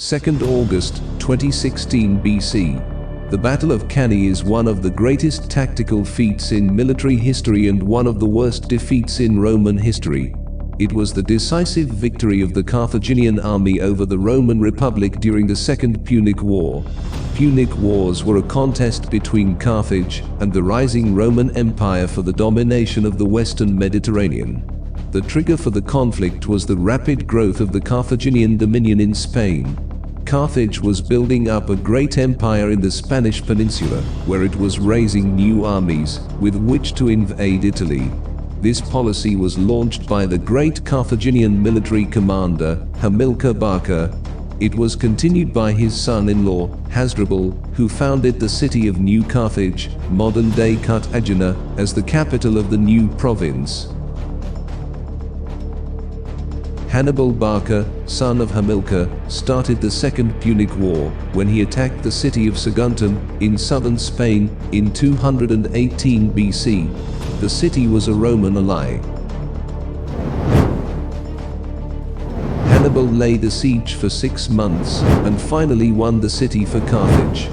2nd August 2016 BC. The Battle of Cannae is one of the greatest tactical feats in military history and one of the worst defeats in Roman history. It was the decisive victory of the Carthaginian army over the Roman Republic during the Second Punic War. Punic Wars were a contest between Carthage and the rising Roman Empire for the domination of the Western Mediterranean. The trigger for the conflict was the rapid growth of the Carthaginian dominion in Spain. Carthage was building up a great empire in the Spanish peninsula, where it was raising new armies with which to invade Italy. This policy was launched by the great Carthaginian military commander, Hamilcar Barca. It was continued by his son-in-law, Hasdrubal, who founded the city of New Carthage, modern-day Cartagena, as the capital of the new province. Hannibal Barca, son of Hamilcar, started the Second Punic War when he attacked the city of Saguntum in southern Spain in 218 BC. The city was a Roman ally. Hannibal laid a siege for 6 months and finally won the city for Carthage.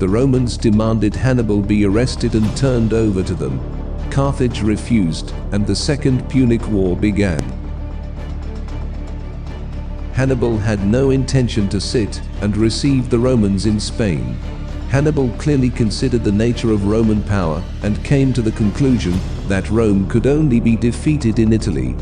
The Romans demanded Hannibal be arrested and turned over to them. Carthage refused, and the Second Punic War began. Hannibal had no intention to sit and receive the Romans in Spain. Hannibal clearly considered the nature of Roman power and came to the conclusion that Rome could only be defeated in Italy.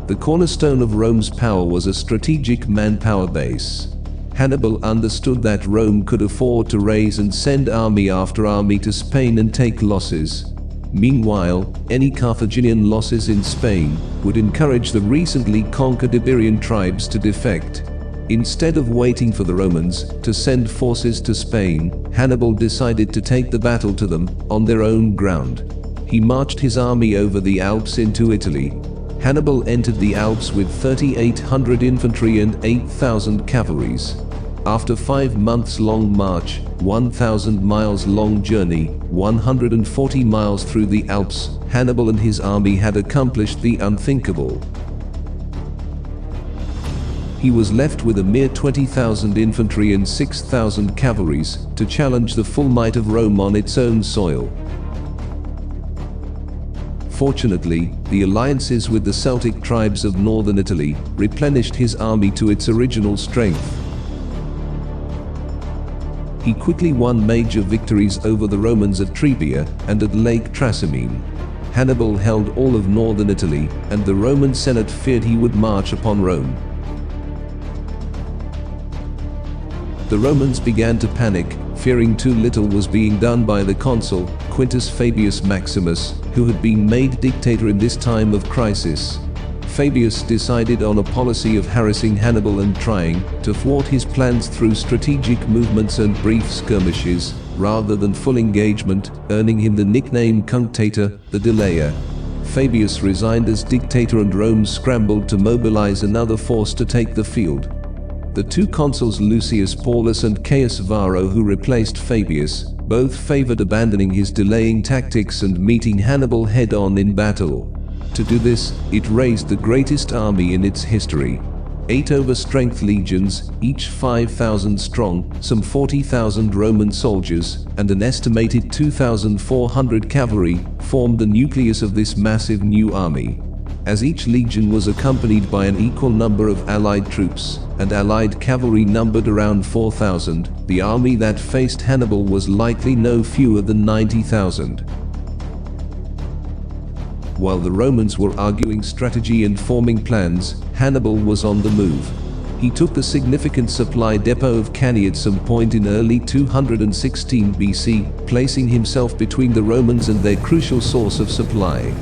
The cornerstone of Rome's power was a strategic manpower base. Hannibal understood that Rome could afford to raise and send army after army to Spain and take losses. Meanwhile, any Carthaginian losses in Spain would encourage the recently conquered Iberian tribes to defect. Instead of waiting for the Romans to send forces to Spain, Hannibal decided to take the battle to them on their own ground. He marched his army over the Alps into Italy. Hannibal entered the Alps with 3,800 infantry and 8,000 cavalries. After 5 months long march, 1,000 miles long journey, 140 miles through the Alps, Hannibal and his army had accomplished the unthinkable. He was left with a mere 20,000 infantry and 6,000 cavalries to challenge the full might of Rome on its own soil. Fortunately, the alliances with the Celtic tribes of northern Italy replenished his army to its original strength. He quickly won major victories over the Romans at Trebia and at Lake Trasimene. Hannibal held all of northern Italy, and the Roman Senate feared he would march upon Rome. The Romans began to panic, fearing too little was being done by the consul, Quintus Fabius Maximus, who had been made dictator in this time of crisis. Fabius decided on a policy of harassing Hannibal and trying to thwart his plans through strategic movements and brief skirmishes, rather than full engagement, earning him the nickname Cunctator, the Delayer. Fabius resigned as dictator and Rome scrambled to mobilize another force to take the field. The two consuls Lucius Paulus and Caius Varro, who replaced Fabius, both favored abandoning his delaying tactics and meeting Hannibal head-on in battle. To do this, it raised the greatest army in its history. 8 overstrength legions, each 5,000 strong, some 40,000 Roman soldiers, and an estimated 2,400 cavalry, formed the nucleus of this massive new army. As each legion was accompanied by an equal number of allied troops, and allied cavalry numbered around 4,000, the army that faced Hannibal was likely no fewer than 90,000. While the Romans were arguing strategy and forming plans, Hannibal was on the move. He took the significant supply depot of Cannae at some point in early 216 BC, placing himself between the Romans and their crucial source of supply.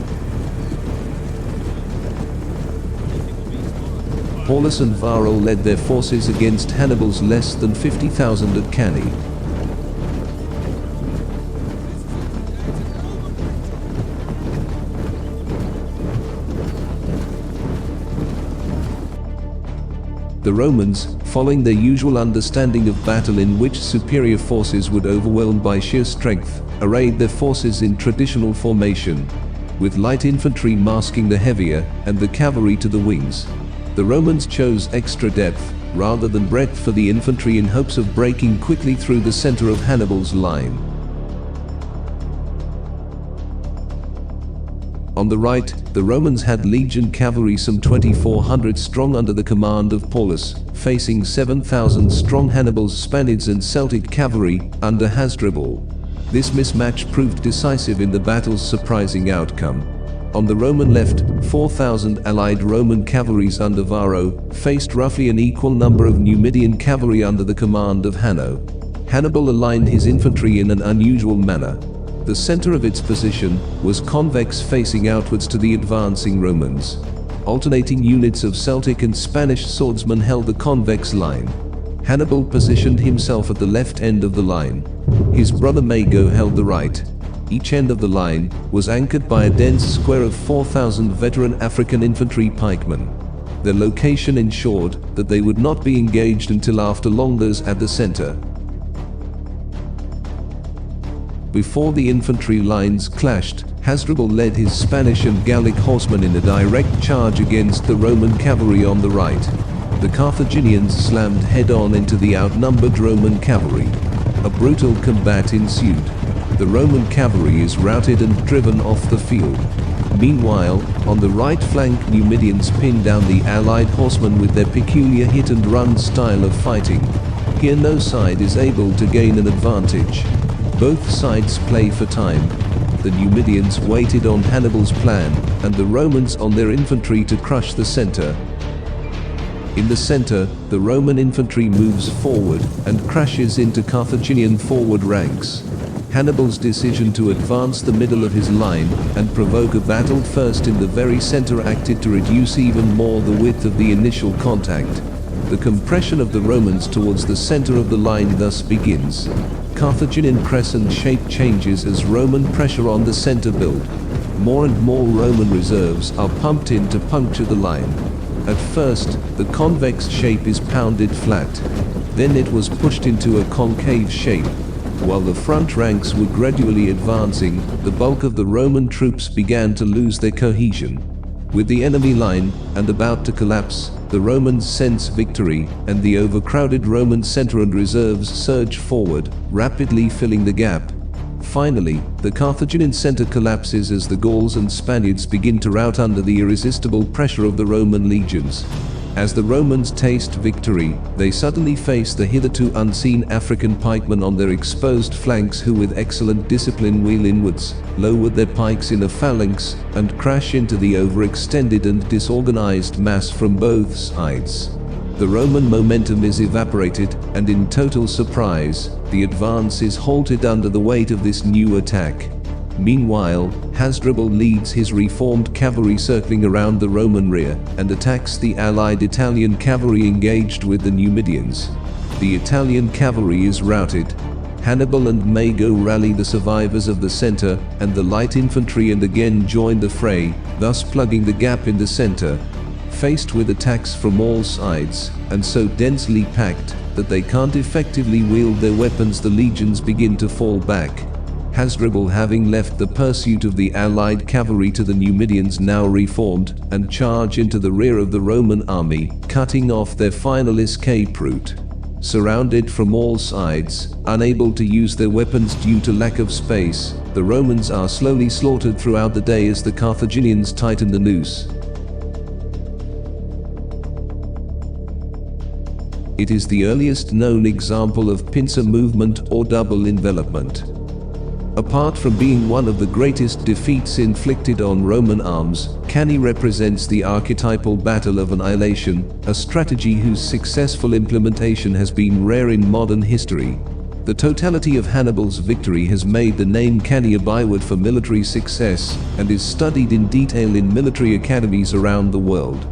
Paulus and Varro led their forces against Hannibal's less than 50,000 at Cannae. The Romans, following their usual understanding of battle in which superior forces would overwhelm by sheer strength, arrayed their forces in traditional formation, with light infantry masking the heavier and the cavalry to the wings. The Romans chose extra depth, rather than breadth for the infantry in hopes of breaking quickly through the center of Hannibal's line. On the right, the Romans had legion cavalry some 2,400 strong under the command of Paulus, facing 7,000 strong Hannibal's Spaniards and Celtic cavalry under Hasdrubal. This mismatch proved decisive in the battle's surprising outcome. On the Roman left, 4,000 allied Roman cavalries under Varro faced roughly an equal number of Numidian cavalry under the command of Hanno. Hannibal aligned his infantry in an unusual manner. The center of its position was convex, facing outwards to the advancing Romans. Alternating units of Celtic and Spanish swordsmen held the convex line. Hannibal positioned himself at the left end of the line. His brother Mago held the right. Each end of the line was anchored by a dense square of 4,000 veteran African infantry pikemen. Their location ensured that they would not be engaged until after Longers at the center. Before the infantry lines clashed, Hasdrubal led his Spanish and Gallic horsemen in a direct charge against the Roman cavalry on the right. The Carthaginians slammed head-on into the outnumbered Roman cavalry. A brutal combat ensued. The Roman cavalry is routed and driven off the field. Meanwhile, on the right flank, Numidians pin down the allied horsemen with their peculiar hit-and-run style of fighting. Here no side is able to gain an advantage. Both sides play for time. The Numidians waited on Hannibal's plan, and the Romans on their infantry to crush the center. In the center, the Roman infantry moves forward and crashes into Carthaginian forward ranks. Hannibal's decision to advance the middle of his line and provoke a battle first in the very center acted to reduce even more the width of the initial contact. The compression of the Romans towards the center of the line thus begins. Carthaginian crescent shape changes as Roman pressure on the center build. More and more Roman reserves are pumped in to puncture the line. At first, the convex shape is pounded flat. Then it was pushed into a concave shape. While the front ranks were gradually advancing, the bulk of the Roman troops began to lose their cohesion. With the enemy line and about to collapse, the Romans sense victory, and the overcrowded Roman center and reserves surge forward, rapidly filling the gap. Finally, the Carthaginian center collapses as the Gauls and Spaniards begin to rout under the irresistible pressure of the Roman legions. As the Romans taste victory, they suddenly face the hitherto unseen African pikemen on their exposed flanks, who with excellent discipline wheel inwards, lower their pikes in a phalanx, and crash into the overextended and disorganized mass from both sides. The Roman momentum is evaporated, and in total surprise, the advance is halted under the weight of this new attack. Meanwhile, Hasdrubal leads his reformed cavalry circling around the Roman rear and attacks the allied Italian cavalry engaged with the Numidians. The Italian cavalry is routed. Hannibal and Mago rally the survivors of the center and the light infantry and again join the fray, thus plugging the gap in the center. Faced with attacks from all sides, and so densely packed that they can't effectively wield their weapons, the legions begin to fall back. Hasdrubal, having left the pursuit of the allied cavalry to the Numidians now reformed, and charge into the rear of the Roman army, cutting off their final escape route. Surrounded from all sides, unable to use their weapons due to lack of space, the Romans are slowly slaughtered throughout the day as the Carthaginians tighten the noose. It is the earliest known example of pincer movement or double envelopment. Apart from being one of the greatest defeats inflicted on Roman arms, Cannae represents the archetypal battle of annihilation, a strategy whose successful implementation has been rare in modern history. The totality of Hannibal's victory has made the name Cannae a byword for military success, and is studied in detail in military academies around the world.